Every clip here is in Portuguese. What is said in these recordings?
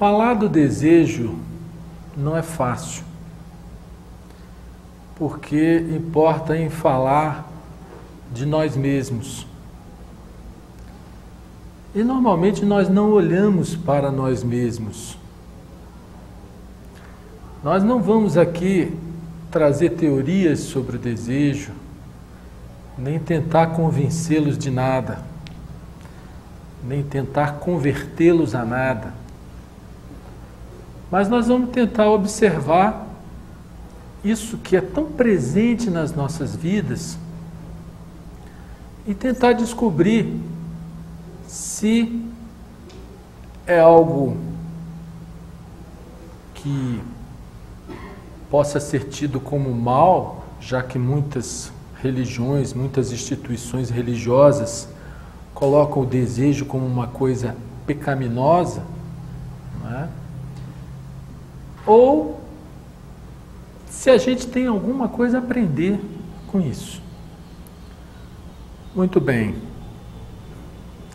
Falar do desejo não é fácil, porque importa em falar de nós mesmos. E normalmente nós não olhamos para nós mesmos. Nós não vamos aqui trazer teorias sobre o desejo, nem tentar convencê-los de nada, nem tentar convertê-los a nada. Mas nós vamos tentar observar isso que é tão presente nas nossas vidas e tentar descobrir se é algo que possa ser tido como mal, já que muitas religiões, muitas instituições religiosas colocam o desejo como uma coisa pecaminosa, não é? Ou se a gente tem alguma coisa a aprender com isso. Muito bem.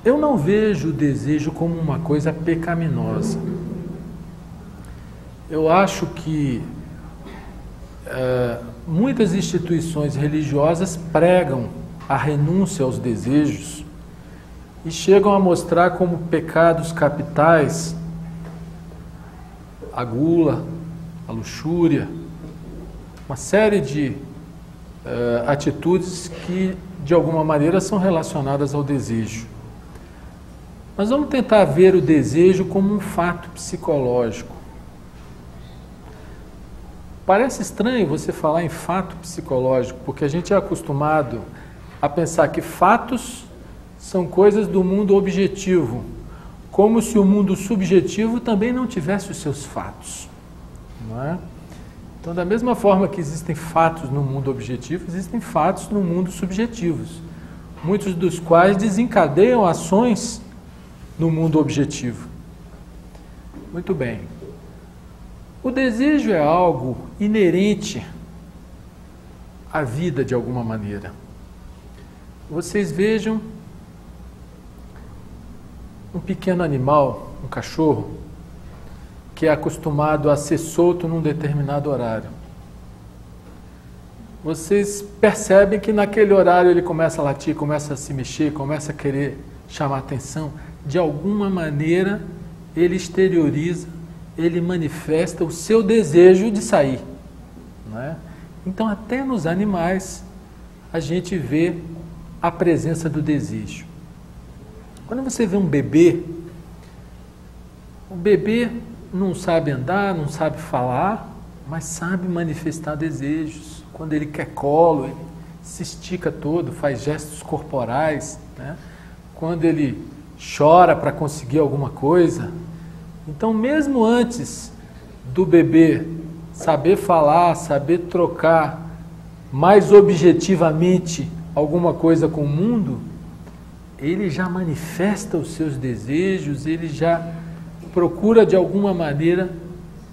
Eu não vejo o desejo como uma coisa pecaminosa. Eu acho que muitas instituições religiosas pregam a renúncia aos desejos e chegam a mostrar como pecados capitais a gula, a luxúria, uma série de atitudes que de alguma maneira são relacionadas ao desejo. Nós vamos tentar ver o desejo como um fato psicológico. Parece estranho você falar em fato psicológico, porque a gente é acostumado a pensar que fatos são coisas do mundo objetivo, como se o mundo subjetivo também não tivesse os seus fatos, não é? Então, da mesma forma que existem fatos no mundo objetivo, existem fatos no mundo subjetivos, muitos dos quais desencadeiam ações no mundo objetivo. Muito bem. O desejo é algo inerente à vida de alguma maneira. Vocês vejam um pequeno animal, um cachorro, que é acostumado a ser solto num determinado horário. Vocês percebem que naquele horário ele começa a latir, começa a se mexer, começa a querer chamar atenção. De alguma maneira ele exterioriza, ele manifesta o seu desejo de sair, não é? Então, até nos animais, a gente vê a presença do desejo. Quando você vê um bebê, o bebê não sabe andar, não sabe falar, mas sabe manifestar desejos. Quando ele quer colo, ele se estica todo, faz gestos corporais, né? Quando ele chora para conseguir alguma coisa. Então, mesmo antes do bebê saber falar, saber trocar mais objetivamente alguma coisa com o mundo, ele já manifesta os seus desejos, ele já procura de alguma maneira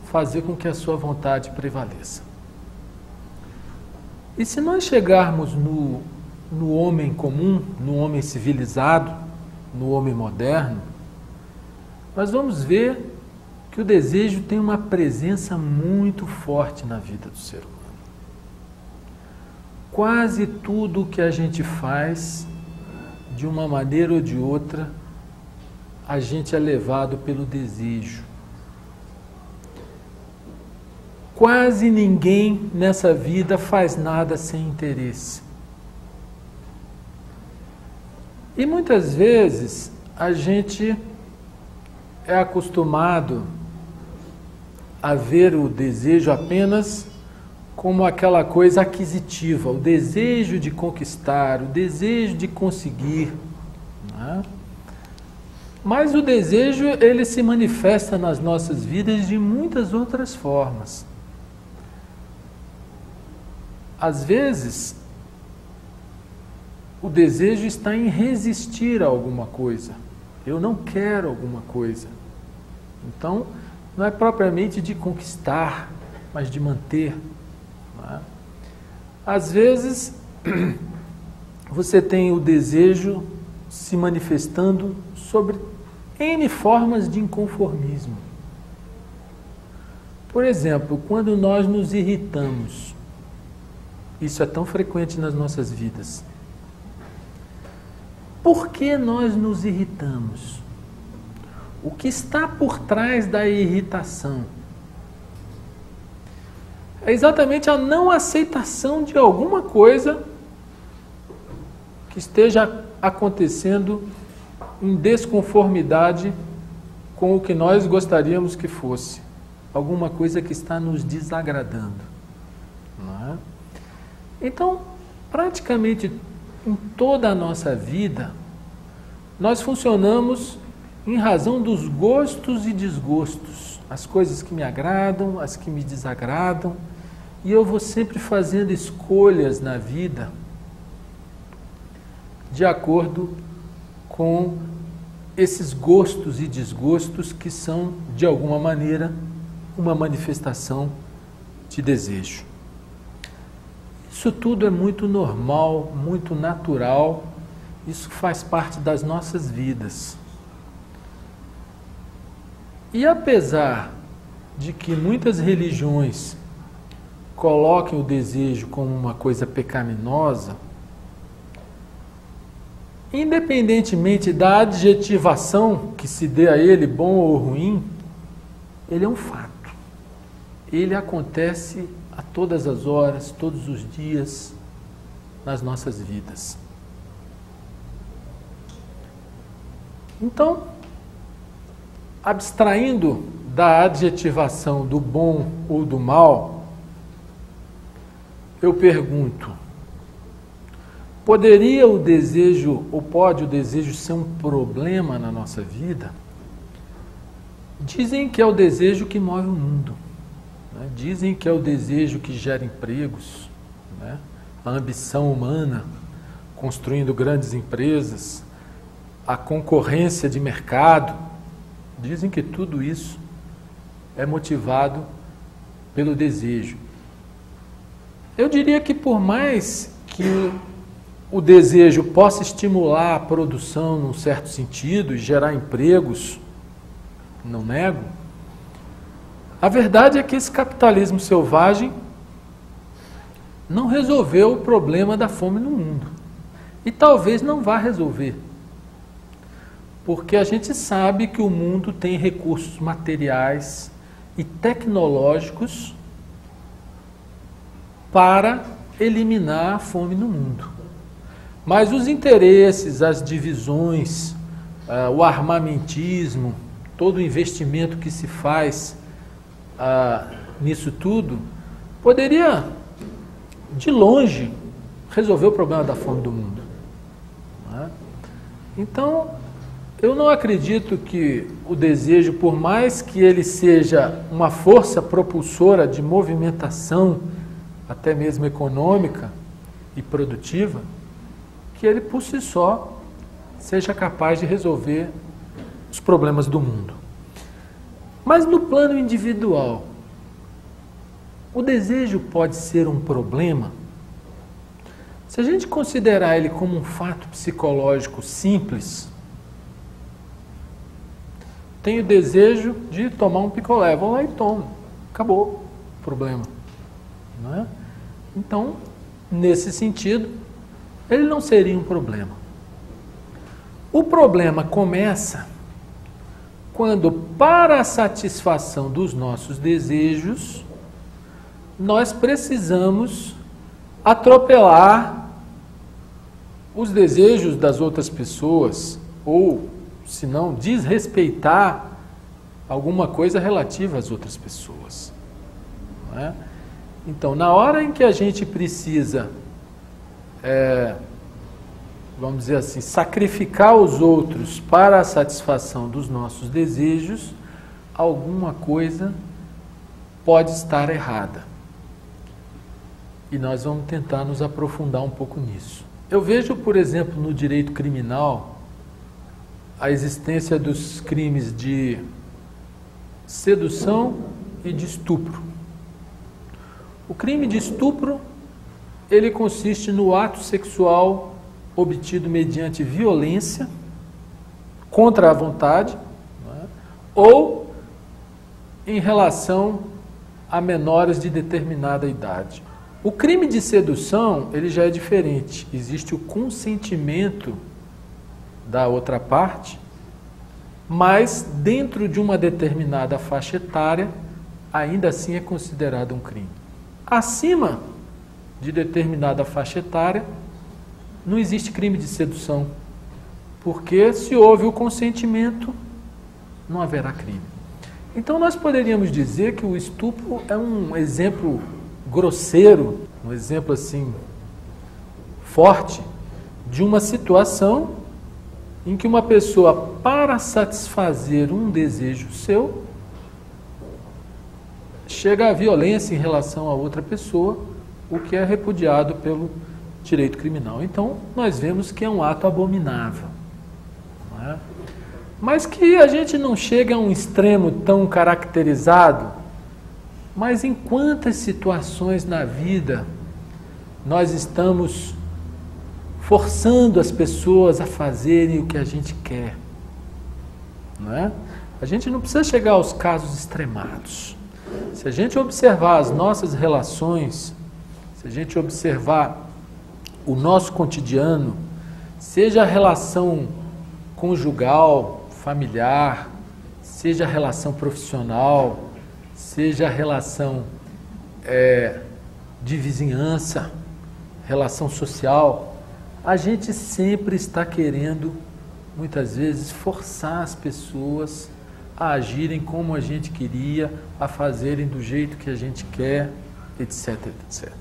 fazer com que a sua vontade prevaleça. E se nós chegarmos no homem comum, no homem civilizado, no homem moderno, nós vamos ver que o desejo tem uma presença muito forte na vida do ser humano. Quase tudo o que a gente faz, de uma maneira ou de outra, a gente é levado pelo desejo. Quase ninguém nessa vida faz nada sem interesse. E muitas vezes a gente é acostumado a ver o desejo apenas como aquela coisa aquisitiva, o desejo de conquistar, o desejo de conseguir, né? Mas o desejo, ele se manifesta nas nossas vidas de muitas outras formas. Às vezes, o desejo está em resistir a alguma coisa. Eu não quero alguma coisa. Então, não é propriamente de conquistar, mas de manter. Não é? Às vezes, você tem o desejo se manifestando sobre N formas de inconformismo. Por exemplo, quando nós nos irritamos, isso é tão frequente nas nossas vidas. Por que nós nos irritamos? O que está por trás da irritação? É exatamente a não aceitação de alguma coisa que esteja acontecendo em desconformidade com o que nós gostaríamos que fosse. Alguma coisa que está nos desagradando. Não é? Então, praticamente em toda a nossa vida, nós funcionamos em razão dos gostos e desgostos. As coisas que me agradam, as que me desagradam. E eu vou sempre fazendo escolhas na vida de acordo com esses gostos e desgostos que são, de alguma maneira, uma manifestação de desejo. Isso tudo é muito normal, muito natural, isso faz parte das nossas vidas. E apesar de que muitas religiões coloquem o desejo como uma coisa pecaminosa, independentemente da adjetivação que se dê a ele, bom ou ruim, ele é um fato. Ele acontece a todas as horas, todos os dias, nas nossas vidas. Então, abstraindo da adjetivação do bom ou do mal, eu pergunto, poderia o desejo, ou pode o desejo ser um problema na nossa vida? Dizem que é o desejo que move o mundo. Né? Dizem que é o desejo que gera empregos, né? A ambição humana, construindo grandes empresas, a concorrência de mercado. Dizem que tudo isso é motivado pelo desejo. Eu diria que por mais que o desejo possa estimular a produção num certo sentido e gerar empregos, não nego, a verdade é que esse capitalismo selvagem não resolveu o problema da fome no mundo. E talvez não vá resolver. Porque a gente sabe que o mundo tem recursos materiais e tecnológicos para eliminar a fome no mundo. Mas os interesses, as divisões, o armamentismo, todo o investimento que se faz nisso tudo, poderia, de longe, resolver o problema da fome do mundo. Não é? Então, eu não acredito que o desejo, por mais que ele seja uma força propulsora de movimentação, até mesmo econômica e produtiva, que ele por si só seja capaz de resolver os problemas do mundo. Mas no plano individual, o desejo pode ser um problema? Se a gente considerar ele como um fato psicológico simples, tenho desejo de tomar um picolé, vou lá e tomo, acabou o problema. Não é? Então, nesse sentido, ele não seria um problema. O problema começa quando, para a satisfação dos nossos desejos, nós precisamos atropelar os desejos das outras pessoas, ou, se não, desrespeitar alguma coisa relativa às outras pessoas. Não é? Então, na hora em que a gente precisa, vamos dizer assim, sacrificar os outros para a satisfação dos nossos desejos, alguma coisa pode estar errada. E nós vamos tentar nos aprofundar um pouco nisso. Eu vejo, por exemplo, no direito criminal, a existência dos crimes de sedução e de estupro. O crime de estupro, ele consiste no ato sexual obtido mediante violência contra a vontade, não é? Ou em relação a menores de determinada idade. O crime de sedução, ele já é diferente. Existe o consentimento da outra parte, mas dentro de uma determinada faixa etária, ainda assim é considerado um crime. Acima de determinada faixa etária, não existe crime de sedução, porque se houve o consentimento, não haverá crime. Então nós poderíamos dizer que o estupro é um exemplo grosseiro, um exemplo assim forte de uma situação em que uma pessoa, para satisfazer um desejo seu, chega à violência em relação a outra pessoa, o que é repudiado pelo direito criminal. Então nós vemos que é um ato abominável, não é? Mas que a gente não chega a um extremo tão caracterizado. Mas em quantas situações na vida nós estamos forçando as pessoas a fazerem o que a gente quer, não é? A gente não precisa chegar aos casos extremados. Se a gente observar as nossas relações, se a gente observar o nosso cotidiano, seja a relação conjugal, familiar, seja a relação profissional, seja a relação de vizinhança, relação social, a gente sempre está querendo, muitas vezes, forçar as pessoas a agirem como a gente queria, a fazerem do jeito que a gente quer, etc, etc.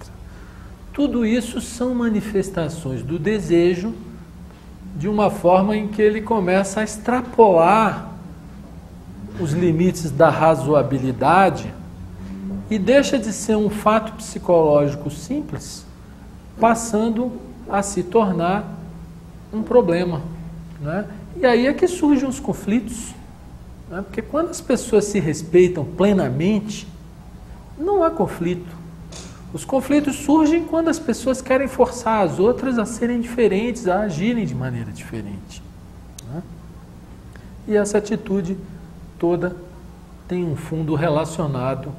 Tudo isso são manifestações do desejo de uma forma em que ele começa a extrapolar os limites da razoabilidade e deixa de ser um fato psicológico simples, passando a se tornar um problema, né? E aí é que surgem os conflitos, né? Porque quando as pessoas se respeitam plenamente, não há conflito. Os conflitos surgem quando as pessoas querem forçar as outras a serem diferentes, a agirem de maneira diferente, né? E essa atitude toda tem um fundo relacionado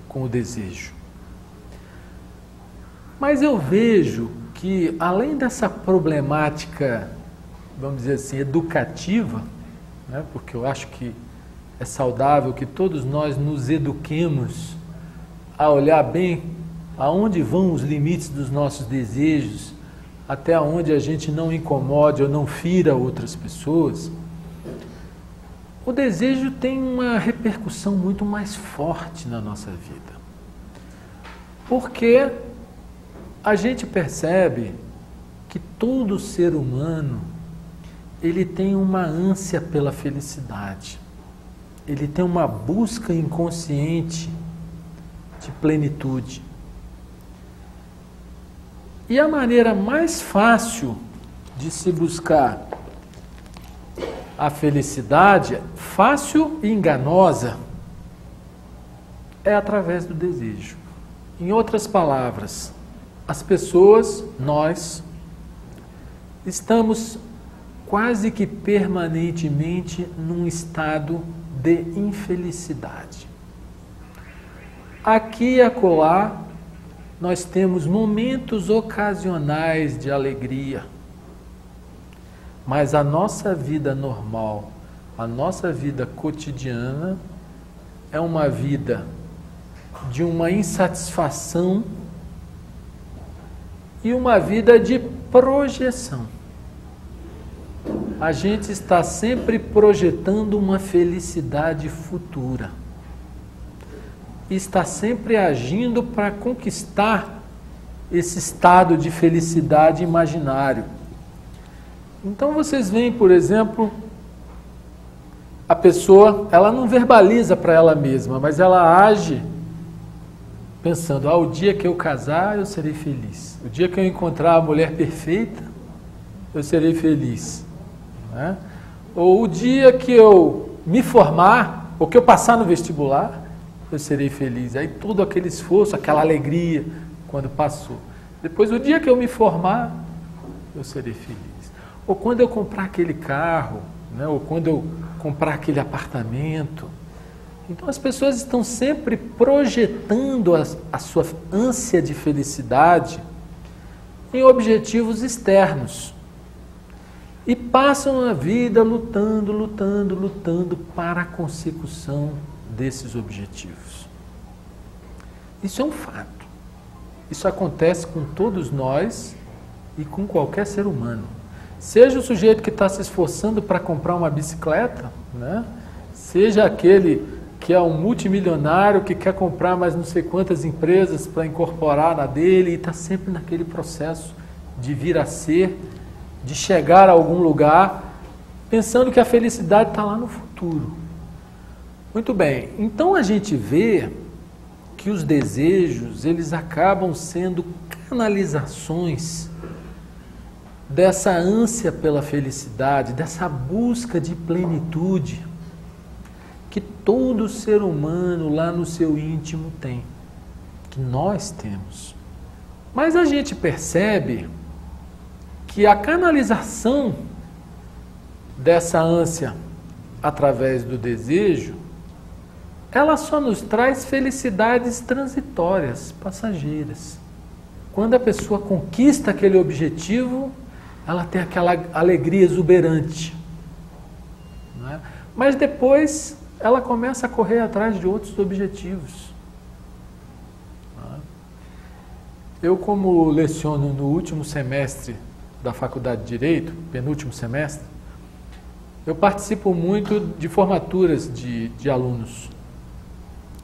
com o desejo. Mas eu vejo que, além dessa problemática, vamos dizer assim, educativa, né, porque eu acho que é saudável que todos nós nos eduquemos a olhar bem aonde vão os limites dos nossos desejos, até onde a gente não incomode ou não fira outras pessoas. O desejo tem uma repercussão muito mais forte na nossa vida, porque a gente percebe que todo ser humano, ele tem uma ânsia pela felicidade, ele tem uma busca inconsciente de plenitude. E a maneira mais fácil de se buscar a felicidade, fácil e enganosa, é através do desejo. Em outras palavras, as pessoas, nós, estamos quase que permanentemente num estado de infelicidade. Aqui e acolá, nós temos momentos ocasionais de alegria, mas a nossa vida normal, a nossa vida cotidiana, é uma vida de uma insatisfação e uma vida de projeção. A gente está sempre projetando uma felicidade futura. Está sempre agindo para conquistar esse estado de felicidade imaginário. Então vocês veem, por exemplo, a pessoa, ela não verbaliza para ela mesma, mas ela age pensando, o dia que eu casar, eu serei feliz. O dia que eu encontrar a mulher perfeita, eu serei feliz. Não é? Ou o dia que eu me formar, ou que eu passar no vestibular, eu serei feliz. Aí todo aquele esforço, aquela alegria, quando passou. Depois, o dia que eu me formar, eu serei feliz. Ou quando eu comprar aquele carro, né? Ou quando eu comprar aquele apartamento. Então as pessoas estão sempre projetando a sua ânsia de felicidade em objetivos externos. E passam a vida lutando para a consecução desses objetivos. Isso é um fato. Isso acontece com todos nós e com qualquer ser humano. Seja o sujeito que está se esforçando para comprar uma bicicleta, né? Seja aquele que é um multimilionário que quer comprar mais não sei quantas empresas para incorporar na dele e está sempre naquele processo de vir a ser, de chegar a algum lugar, pensando que a felicidade está lá no futuro. Muito bem, então a gente vê que os desejos, eles acabam sendo canalizações dessa ânsia pela felicidade, dessa busca de plenitude que todo ser humano lá no seu íntimo tem, que nós temos. Mas a gente percebe que a canalização dessa ânsia através do desejo, ela só nos traz felicidades transitórias, passageiras. Quando a pessoa conquista aquele objetivo, ela tem aquela alegria exuberante. Não é? Mas depois ela começa a correr atrás de outros objetivos. Não é? Eu, como leciono no último semestre da Faculdade de Direito, penúltimo semestre, eu participo muito de formaturas de alunos.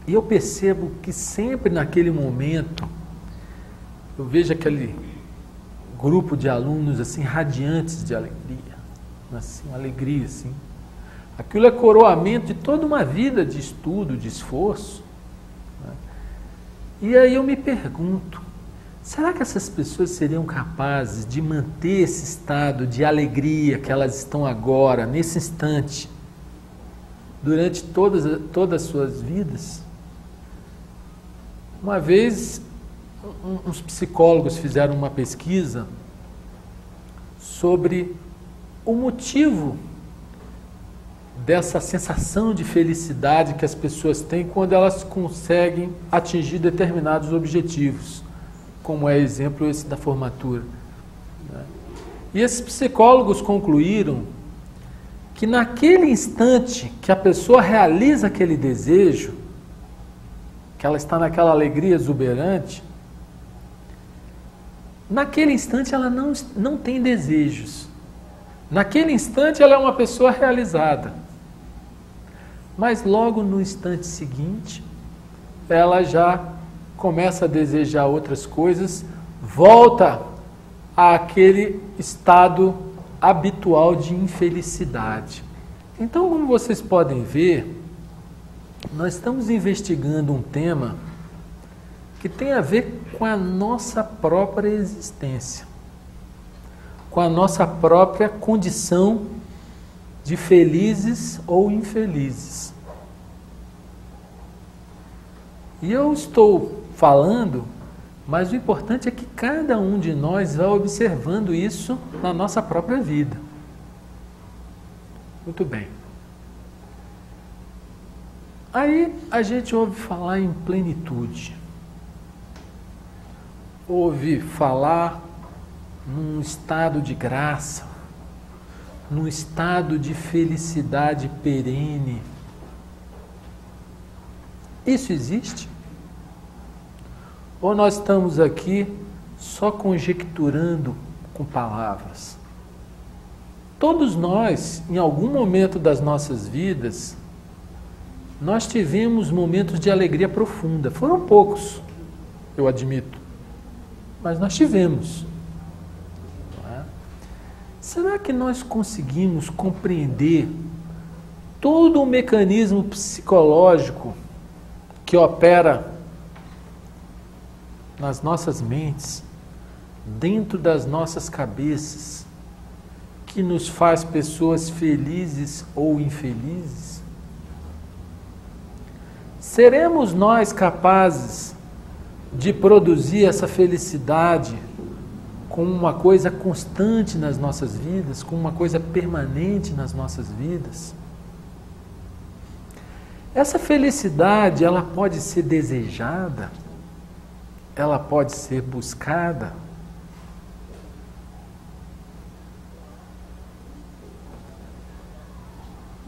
E eu percebo que sempre naquele momento, eu vejo aquele grupo de alunos assim, radiantes de alegria, assim, uma alegria assim. Aquilo é coroamento de toda uma vida de estudo, de esforço. Né? E aí eu me pergunto, será que essas pessoas seriam capazes de manter esse estado de alegria que elas estão agora, nesse instante, durante todas as suas vidas? Uma vez, uns psicólogos fizeram uma pesquisa sobre o motivo dessa sensação de felicidade que as pessoas têm quando elas conseguem atingir determinados objetivos, como é exemplo esse da formatura. E esses psicólogos concluíram que naquele instante que a pessoa realiza aquele desejo, que ela está naquela alegria exuberante, naquele instante ela não tem desejos. Naquele instante ela é uma pessoa realizada. Mas logo no instante seguinte, ela já começa a desejar outras coisas, volta àquele estado habitual de infelicidade. Então, como vocês podem ver, nós estamos investigando um tema que tem a ver com a nossa própria existência, com a nossa própria condição de felizes ou infelizes. E eu estou falando, mas o importante é que cada um de nós vá observando isso na nossa própria vida. Muito bem. Aí a gente ouve falar em plenitude. Ouve falar num estado de graça, num estado de felicidade perene. Isso existe? Ou nós estamos aqui só conjecturando com palavras? Todos nós, em algum momento das nossas vidas, nós tivemos momentos de alegria profunda. Foram poucos, eu admito, mas nós tivemos. Será que nós conseguimos compreender todo o mecanismo psicológico que opera nas nossas mentes, dentro das nossas cabeças, que nos faz pessoas felizes ou infelizes? Seremos nós capazes de produzir essa felicidade como uma coisa constante nas nossas vidas, como uma coisa permanente nas nossas vidas? Essa felicidade, ela pode ser desejada, ela pode ser buscada.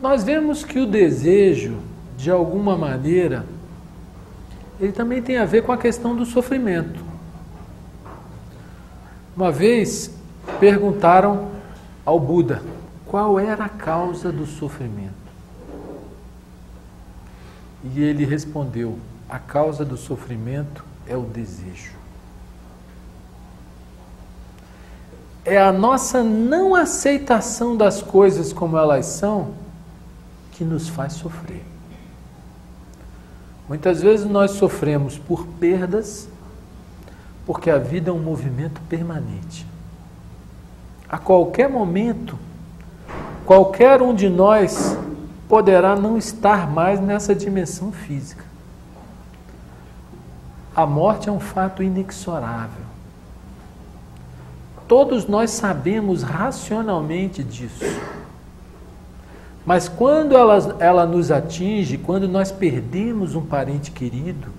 Nós vemos que o desejo, de alguma maneira, ele também tem a ver com a questão do sofrimento. Uma vez perguntaram ao Buda qual era a causa do sofrimento. E ele respondeu: a causa do sofrimento é o desejo. É a nossa não aceitação das coisas como elas são que nos faz sofrer. Muitas vezes nós sofremos por perdas, porque a vida é um movimento permanente. A qualquer momento, qualquer um de nós poderá não estar mais nessa dimensão física. A morte é um fato inexorável. Todos nós sabemos racionalmente disso. Mas quando ela nos atinge, quando nós perdemos um parente querido,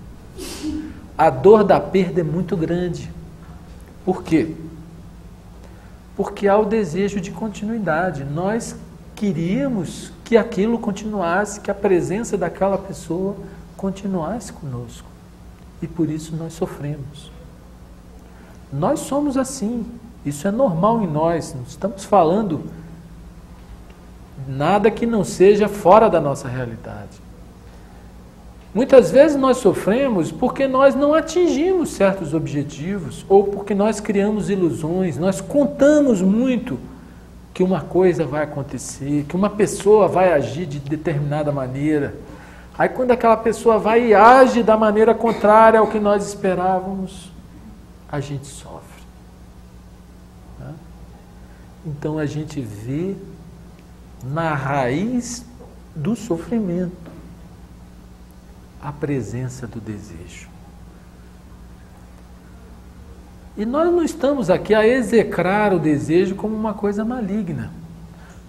a dor da perda é muito grande. Por quê? Porque há o desejo de continuidade. Nós queríamos que aquilo continuasse, que a presença daquela pessoa continuasse conosco. E por isso nós sofremos. Nós somos assim. Isso é normal em nós. Não estamos falando nada que não seja fora da nossa realidade. Muitas vezes nós sofremos porque nós não atingimos certos objetivos ou porque nós criamos ilusões, nós contamos muito que uma coisa vai acontecer, que uma pessoa vai agir de determinada maneira. Aí quando aquela pessoa vai e age da maneira contrária ao que nós esperávamos, a gente sofre. Tá? Então a gente vê na raiz do sofrimento a presença do desejo. E nós não estamos aqui a execrar o desejo como uma coisa maligna.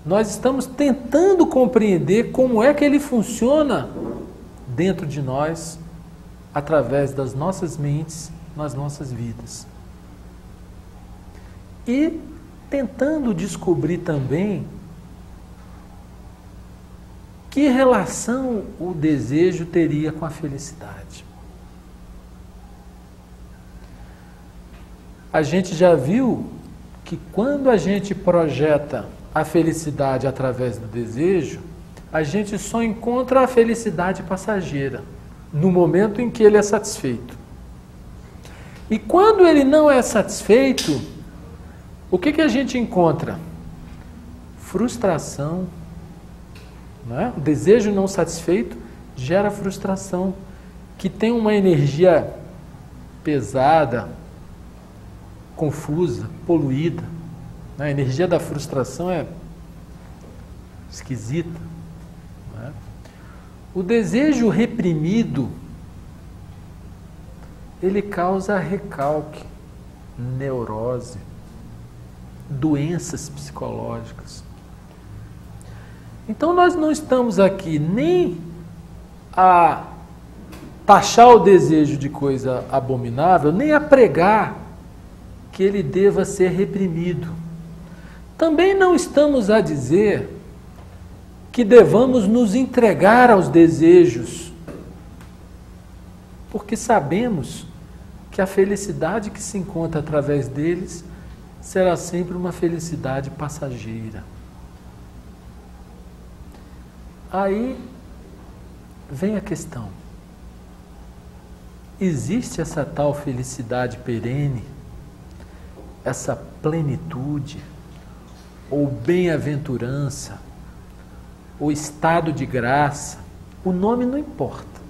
Nós estamos tentando compreender como é que ele funciona dentro de nós, através das nossas mentes, nas nossas vidas. E tentando descobrir também que relação o desejo teria com a felicidade. A gente já viu que quando a gente projeta a felicidade através do desejo, a gente só encontra a felicidade passageira, no momento em que ele é satisfeito. E quando ele não é satisfeito, o que a gente encontra? Frustração. Não é? O desejo não satisfeito gera frustração, que tem uma energia pesada, confusa, poluída. A energia da frustração é esquisita. Não é? O desejo reprimido, ele causa recalque, neurose, doenças psicológicas. Então nós não estamos aqui nem a taxar o desejo de coisa abominável, nem a pregar que ele deva ser reprimido. Também não estamos a dizer que devamos nos entregar aos desejos, porque sabemos que a felicidade que se encontra através deles será sempre uma felicidade passageira. Aí vem a questão: existe essa tal felicidade perene, essa plenitude, ou bem-aventurança, ou estado de graça? O nome não importa.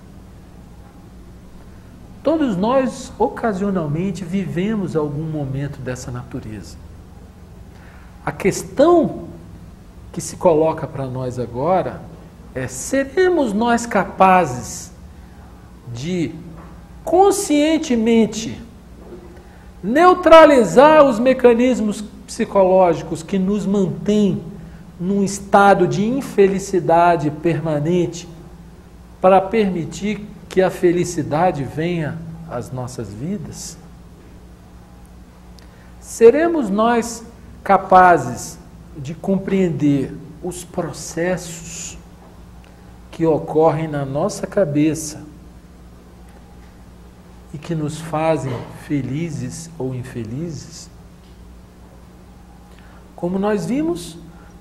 Todos nós, ocasionalmente, vivemos algum momento dessa natureza. A questão que se coloca para nós agora é: seremos nós capazes de conscientemente neutralizar os mecanismos psicológicos que nos mantêm num estado de infelicidade permanente para permitir que a felicidade venha às nossas vidas? Seremos nós capazes de compreender os processos que ocorrem na nossa cabeça e que nos fazem felizes ou infelizes? Como nós vimos,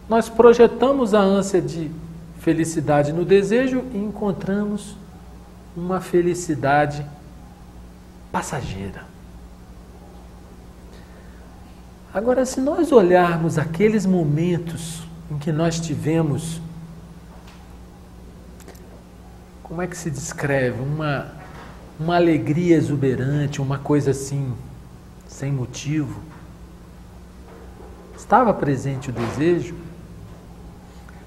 nós projetamos a ânsia de felicidade no desejo e encontramos uma felicidade passageira. Agora, se nós olharmos aqueles momentos em que nós tivemos, como é que se descreve? Uma alegria exuberante, uma coisa assim, sem motivo. Estava presente o desejo?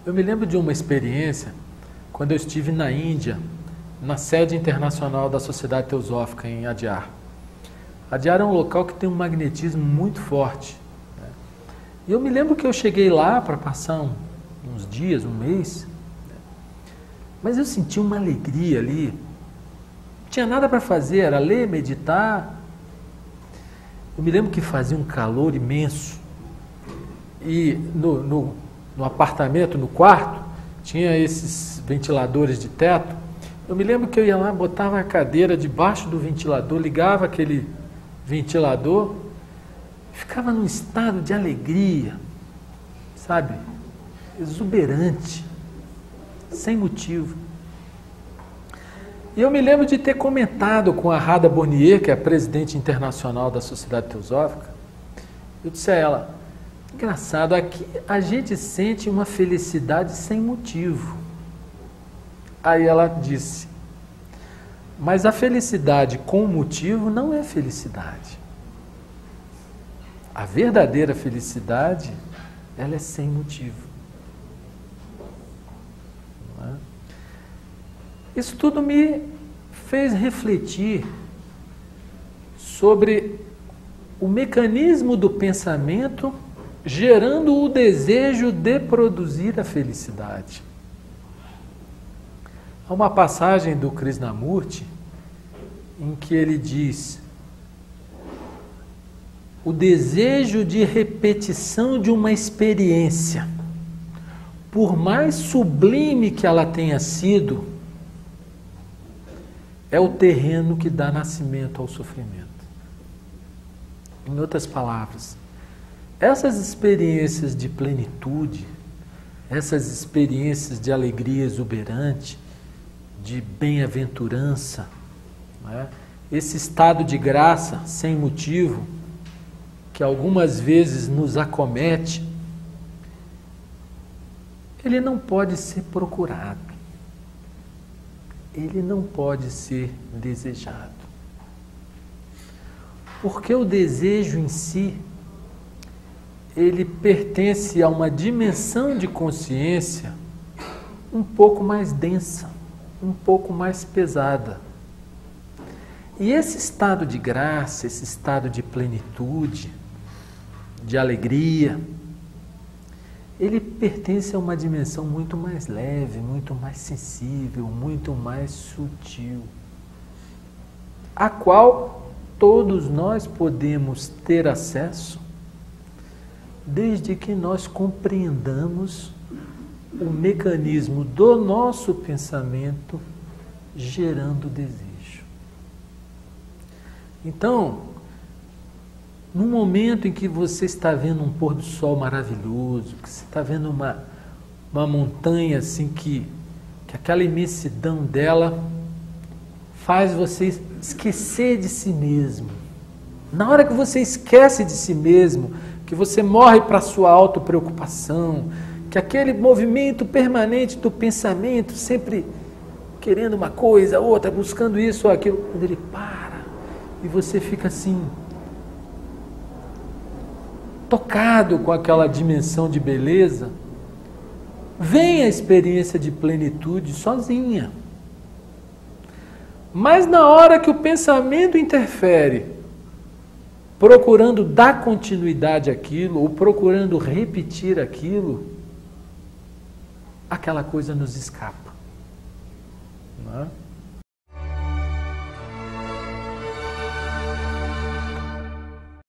Eu me lembro de uma experiência, quando eu estive na Índia, na sede internacional da Sociedade Teosófica, em Adyar. Adyar é um local que tem um magnetismo muito forte, né? E eu me lembro que eu cheguei lá para passar uns dias, um mês, né? Mas eu senti uma alegria ali. Não tinha nada para fazer, era ler, meditar. Eu me lembro que fazia um calor imenso. E no apartamento, no quarto, tinha esses ventiladores de teto. Eu me lembro que eu ia lá, botava a cadeira debaixo do ventilador, ligava aquele ventilador, ficava num estado de alegria, sabe? Exuberante, sem motivo. E eu me lembro de ter comentado com a Radha Bonier, que é a presidente internacional da Sociedade Teosófica. Eu disse a ela: engraçado, aqui a gente sente uma felicidade sem motivo. Aí ela disse: mas a felicidade com motivo não é felicidade. A verdadeira felicidade, ela é sem motivo. Não é? Isso tudo me fez refletir sobre o mecanismo do pensamento gerando o desejo de produzir a felicidade. Há uma passagem do Krishnamurti em que ele diz: o desejo de repetição de uma experiência, por mais sublime que ela tenha sido, é o terreno que dá nascimento ao sofrimento. Em outras palavras, essas experiências de plenitude, essas experiências de alegria exuberante, de bem-aventurança, né? Esse estado de graça sem motivo, que algumas vezes nos acomete, ele não pode ser procurado, ele não pode ser desejado. Porque o desejo em si, ele pertence a uma dimensão de consciência um pouco mais densa, um pouco mais pesada. E esse estado de graça, esse estado de plenitude, de alegria, ele pertence a uma dimensão muito mais leve, muito mais sensível, muito mais sutil, a qual todos nós podemos ter acesso, desde que nós compreendamos o mecanismo do nosso pensamento gerando desejo. Então, no momento em que você está vendo um pôr do sol maravilhoso, que você está vendo uma montanha assim que aquela imensidão dela faz você esquecer de si mesmo. Na hora que você esquece de si mesmo, que você morre para a sua autopreocupação, que aquele movimento permanente do pensamento, sempre querendo uma coisa, outra, buscando isso ou aquilo, quando ele para e você fica assim, tocado com aquela dimensão de beleza, vem a experiência de plenitude sozinha. Mas na hora que o pensamento interfere, procurando dar continuidade àquilo, ou procurando repetir aquilo, aquela coisa nos escapa. né?